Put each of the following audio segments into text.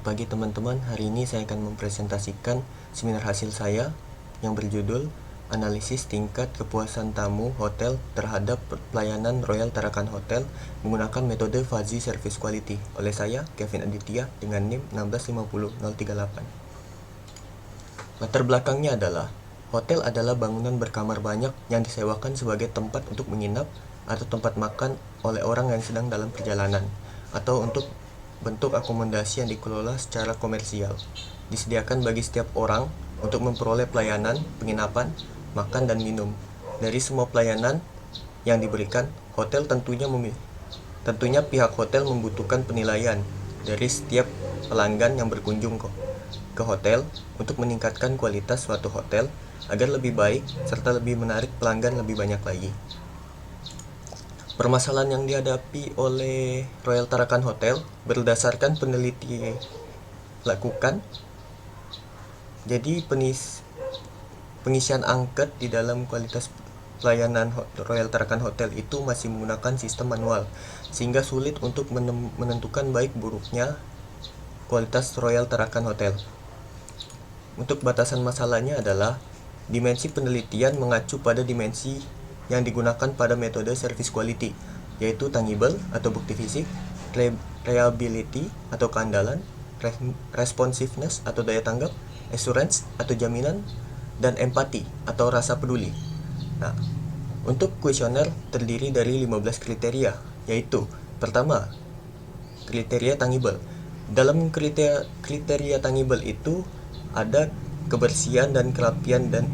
pagi teman-teman, hari ini saya akan mempresentasikan seminar hasil saya yang berjudul Analisis Tingkat Kepuasan Tamu Hotel terhadap Pelayanan Royal Tarakan Hotel menggunakan metode Fuzzy Service Quality oleh saya, Kevin Aditya, dengan NIM 1650038. Latar belakangnya adalah, hotel adalah bangunan berkamar banyak yang disewakan sebagai tempat untuk menginap atau tempat makan oleh orang yang sedang dalam perjalanan, atau untuk bentuk akomodasi yang dikelola secara komersial, disediakan bagi setiap orang untuk memperoleh pelayanan, penginapan, makan, dan minum. Dari semua pelayanan yang diberikan, hotel tentunya pihak hotel membutuhkan penilaian dari setiap pelanggan yang berkunjung ke hotel untuk meningkatkan kualitas suatu hotel agar lebih baik serta lebih menarik pelanggan lebih banyak lagi. Permasalahan yang dihadapi oleh Royal Tarakan Hotel berdasarkan penelitian lakukan. Jadi pengisian angket di dalam kualitas pelayanan Royal Tarakan Hotel itu masih menggunakan sistem manual, sehingga sulit untuk menentukan baik buruknya kualitas Royal Tarakan Hotel. Untuk batasan masalahnya adalah dimensi penelitian mengacu pada dimensi yang digunakan pada metode service quality, yaitu tangible atau bukti fisik, reliability atau keandalan, responsiveness atau daya tanggap, assurance atau jaminan, dan empati atau rasa peduli. Nah, untuk kuesioner terdiri dari 15 kriteria, yaitu pertama, kriteria tangible. Dalam kriteria tangible itu ada kebersihan dan kerapian dan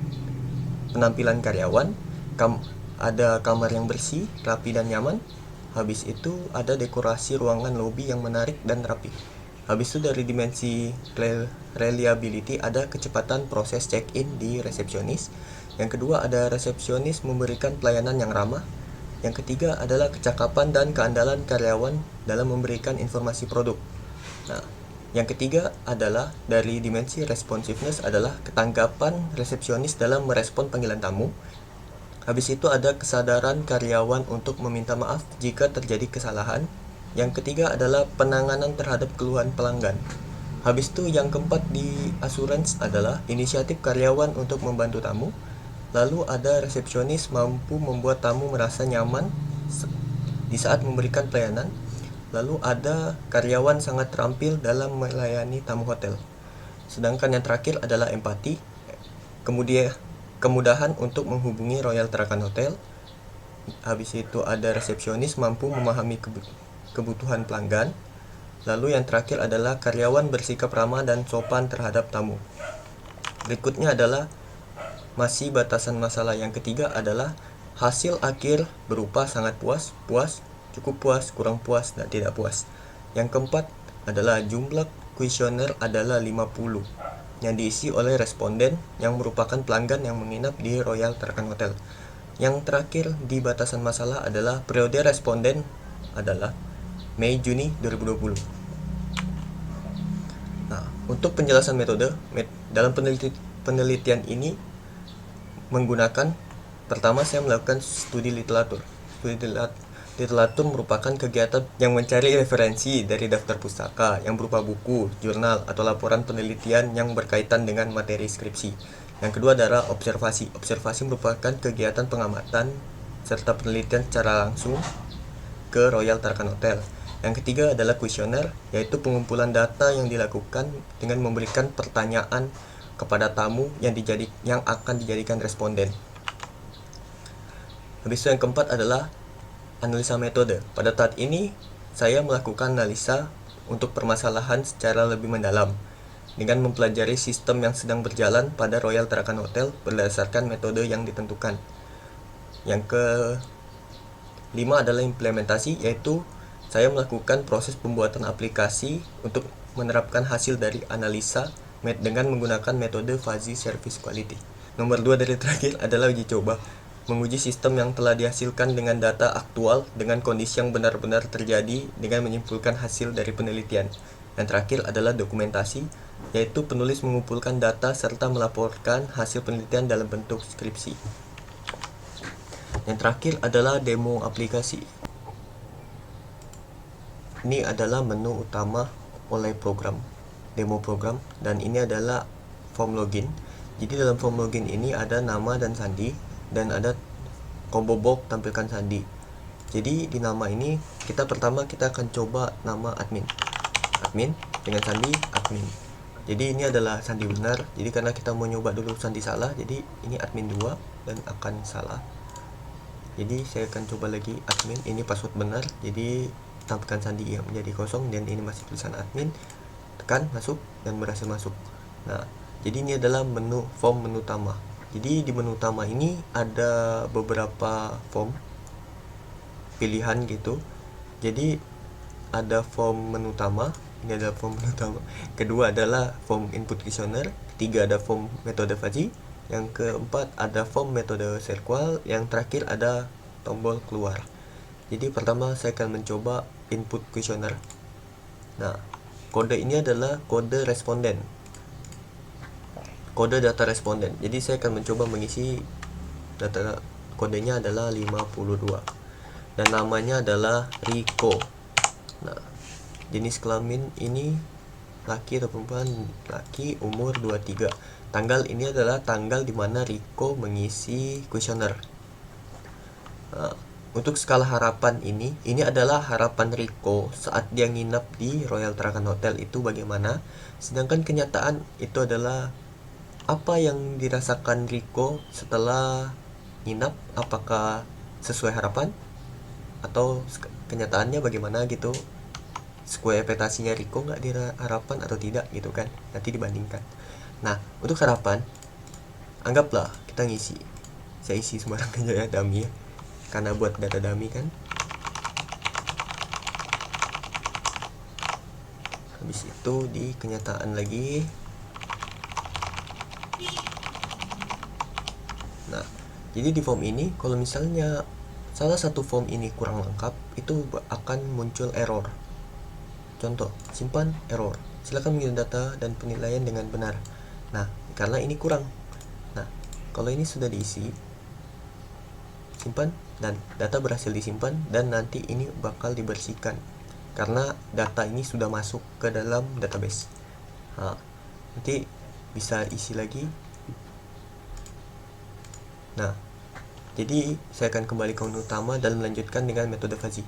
penampilan karyawan, ada kamar yang bersih, rapi, dan nyaman. Habis itu ada dekorasi ruangan lobi yang menarik dan rapi. Habis itu dari dimensi reliability ada kecepatan proses check-in di resepsionis. Yang kedua ada resepsionis memberikan pelayanan yang ramah. Yang ketiga adalah kecakapan dan keandalan karyawan dalam memberikan informasi produk. Nah, yang ketiga adalah dari dimensi responsiveness adalah ketanggapan resepsionis dalam merespon panggilan tamu. Habis itu ada kesadaran karyawan untuk meminta maaf jika terjadi kesalahan. Yang ketiga adalah penanganan terhadap keluhan pelanggan. Habis itu yang keempat di assurance adalah inisiatif karyawan untuk membantu tamu. Lalu ada resepsionis mampu membuat tamu merasa nyaman di saat memberikan pelayanan. Lalu ada karyawan sangat terampil dalam melayani tamu hotel. Sedangkan yang terakhir adalah empati, kemudian kemudahan untuk menghubungi Royal Tarakan Hotel. Habis itu ada resepsionis mampu memahami kebutuhan pelanggan. Lalu yang terakhir adalah karyawan bersikap ramah dan sopan terhadap tamu. Berikutnya adalah masih batasan masalah. Yang ketiga adalah hasil akhir berupa sangat puas, puas, cukup puas, kurang puas, dan tidak puas. Yang keempat adalah jumlah kuesioner adalah 50 yang diisi oleh responden yang merupakan pelanggan yang menginap di Royal Tarakan Hotel. Yang terakhir di batasan masalah adalah periode responden adalah Mei-Juni 2020. Nah, untuk penjelasan metode dalam penelitian ini menggunakan, pertama saya melakukan studi literatur. Literatur merupakan kegiatan yang mencari referensi dari daftar pustaka yang berupa buku, jurnal, atau laporan penelitian yang berkaitan dengan materi skripsi. Yang kedua adalah observasi. Observasi merupakan kegiatan pengamatan serta penelitian secara langsung ke Royal Tarakan Hotel. Yang ketiga adalah kuesioner, yaitu pengumpulan data yang dilakukan dengan memberikan pertanyaan kepada tamu yang akan dijadikan responden. Habis itu yang keempat adalah analisa metode. Pada saat ini, saya melakukan analisa untuk permasalahan secara lebih mendalam dengan mempelajari sistem yang sedang berjalan pada Royal Tarakan Hotel berdasarkan metode yang ditentukan. Yang kelima adalah implementasi, yaitu saya melakukan proses pembuatan aplikasi untuk menerapkan hasil dari analisa dengan menggunakan metode Fuzzy Service Quality. Nomor 2 dari terakhir adalah uji coba, menguji sistem yang telah dihasilkan dengan data aktual dengan kondisi yang benar-benar terjadi dengan menyimpulkan hasil dari penelitian. Yang terakhir adalah dokumentasi, yaitu penulis mengumpulkan data serta melaporkan hasil penelitian dalam bentuk skripsi. Yang terakhir adalah demo aplikasi. Ini adalah menu utama oleh program. demo program, dan ini adalah form login. Jadi dalam form login ini ada nama dan sandi, dan ada combo box tampilkan sandi. Jadi di nama ini kita akan coba nama admin dengan sandi admin. Jadi ini adalah sandi benar. Jadi karena kita mau nyoba dulu sandi salah, jadi ini admin 2 dan akan salah. Jadi saya akan coba lagi admin, ini password benar, jadi tampilkan sandi yang menjadi kosong, dan ini masih tulisan admin. Tekan masuk dan berhasil masuk. Nah, jadi ini adalah menu utama. Jadi di menu utama ini ada beberapa form pilihan gitu. Jadi ada form menu utama, ini adalah form menu utama. Kedua adalah form input questionnaire, ketiga ada form metode fuzzy, yang keempat ada form metode circle, yang terakhir ada tombol keluar. Jadi pertama saya akan mencoba input questionnaire. Nah, kode ini adalah kode responden, kode data responden. Jadi saya akan mencoba mengisi data, kodenya adalah 52 dan namanya adalah Rico. Nah, jenis kelamin ini laki atau perempuan, laki, umur 23. Tanggal ini adalah tanggal dimana Rico mengisi kuesioner. Nah, untuk skala harapan ini adalah harapan Rico saat dia nginap di Royal Tarakan Hotel itu bagaimana. Sedangkan kenyataan itu adalah apa yang dirasakan Rico setelah nginap, apakah sesuai harapan atau kenyataannya bagaimana gitu, sesuai ekspektasinya Rico nggak di harapan atau tidak gitu kan, nanti dibandingkan. Nah, untuk harapan anggaplah kita ngisi, saya isi sembarang aja ya, dummy ya, karena buat data dummy kan. Habis itu di kenyataan lagi. Nah, jadi di form ini kalau misalnya salah satu form ini kurang lengkap, itu akan muncul error. Contoh, simpan error, silakan mengirim data dan penilaian dengan benar. Nah, karena ini kurang. Nah, kalau ini sudah diisi, simpan, dan data berhasil disimpan, dan nanti ini bakal dibersihkan karena data ini sudah masuk ke dalam database. Nah, nanti bisa isi lagi. Nah, jadi saya akan kembali ke menu utama dan melanjutkan dengan metode fuzzy.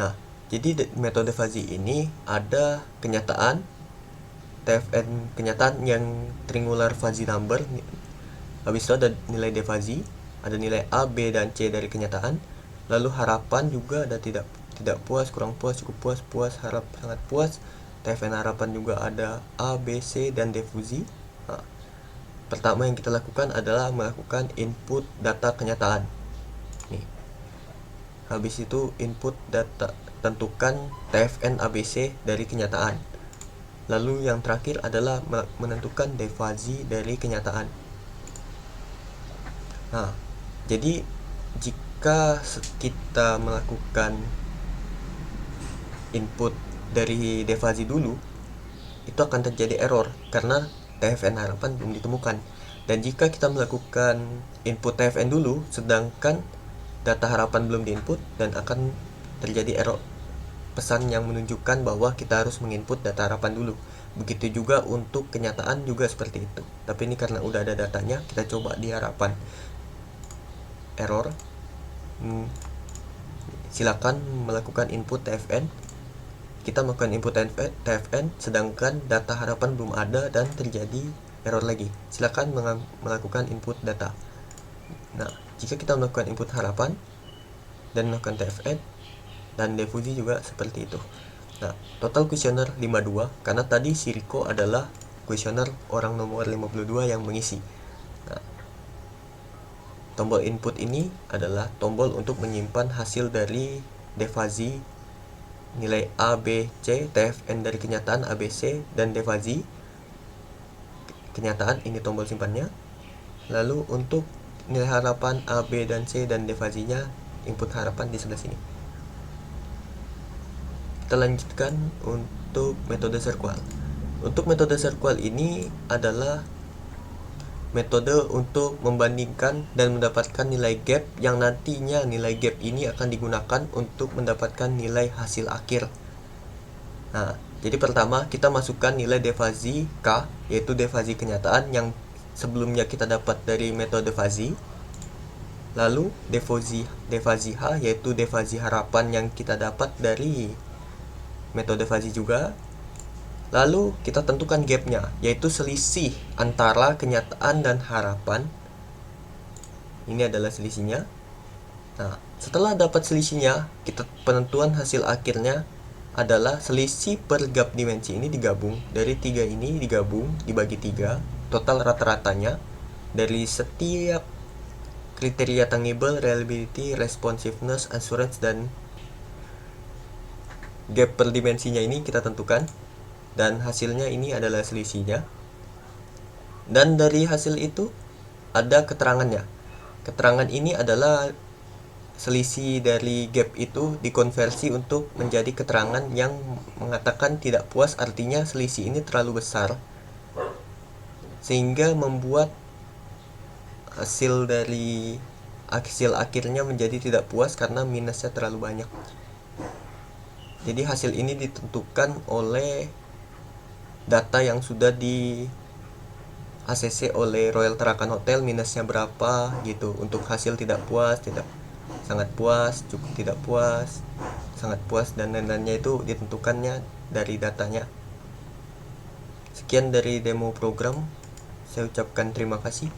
Nah, jadi metode fuzzy ini ada kenyataan TFN, kenyataan yang triangular fuzzy number. Habis itu ada nilai defuzzy, ada nilai A, B, dan C dari kenyataan. Lalu harapan juga ada tidak puas, kurang puas, cukup puas, puas, harap, sangat puas. TFN harapan juga ada A, B, C, dan defuzzy. Nah, pertama yang kita lakukan adalah melakukan input data kenyataan. Nih. Habis itu input data, tentukan TFN ABC dari kenyataan. Lalu yang terakhir adalah menentukan defuzzy dari kenyataan. Nah, jadi jika kita melakukan input dari defuzzy dulu, itu akan terjadi error karena TFN harapan belum ditemukan. Dan jika kita melakukan input TFN dulu sedangkan data harapan belum diinput, dan akan terjadi error, pesan yang menunjukkan bahwa kita harus menginput data harapan dulu. Begitu juga untuk kenyataan juga seperti itu. Tapi ini karena udah ada datanya, kita coba di harapan. Error. Silakan melakukan input TFN. Kita melakukan input TFN sedangkan data harapan belum ada dan terjadi error lagi. Silakan melakukan input data. Nah, jika kita melakukan input harapan dan melakukan TFN dan defuzzy juga seperti itu. Nah, total kuesioner 52 karena tadi si Rico adalah kuesioner orang nomor 52 yang mengisi. Nah, tombol input ini adalah tombol untuk menyimpan hasil dari defuzzy, nilai A, B, C, TFN dari kenyataan ABC, dan defuzzy kenyataan, ini tombol simpannya. Lalu untuk nilai harapan A, B, dan C dan defuzzy-nya, input harapan di sebelah sini. Kita lanjutkan untuk metode circle. Untuk metode circle ini adalah metode untuk membandingkan dan mendapatkan nilai gap, yang nantinya nilai gap ini akan digunakan untuk mendapatkan nilai hasil akhir. Nah, Jadi pertama kita masukkan nilai defasi K, yaitu defasi kenyataan yang sebelumnya kita dapat dari metode fuzzy. Lalu defasi H, yaitu defasi harapan yang kita dapat dari metode fuzzy juga. Lalu kita tentukan gapnya, yaitu selisih antara kenyataan dan harapan. Ini adalah selisihnya. Nah, setelah dapat selisihnya, penentuan hasil akhirnya adalah selisih per gap dimensi ini digabung, dari 3 ini digabung, dibagi 3, total rata-ratanya dari setiap kriteria tangible, reliability, responsiveness, assurance, dan gap per dimensinya ini kita tentukan, dan hasilnya ini adalah selisihnya. Dan dari hasil itu ada keterangannya. Keterangan ini adalah selisih dari gap itu dikonversi untuk menjadi keterangan yang mengatakan tidak puas, artinya selisih ini terlalu besar sehingga membuat hasil akhirnya menjadi tidak puas karena minusnya terlalu banyak. Jadi hasil ini ditentukan oleh data yang sudah di ACC oleh Royal Tarakan Hotel, minusnya berapa gitu, untuk hasil tidak puas, sangat puas, cukup tidak puas, sangat puas, dan lain-lainnya itu ditentukannya dari datanya. Sekian dari demo program, saya ucapkan terima kasih.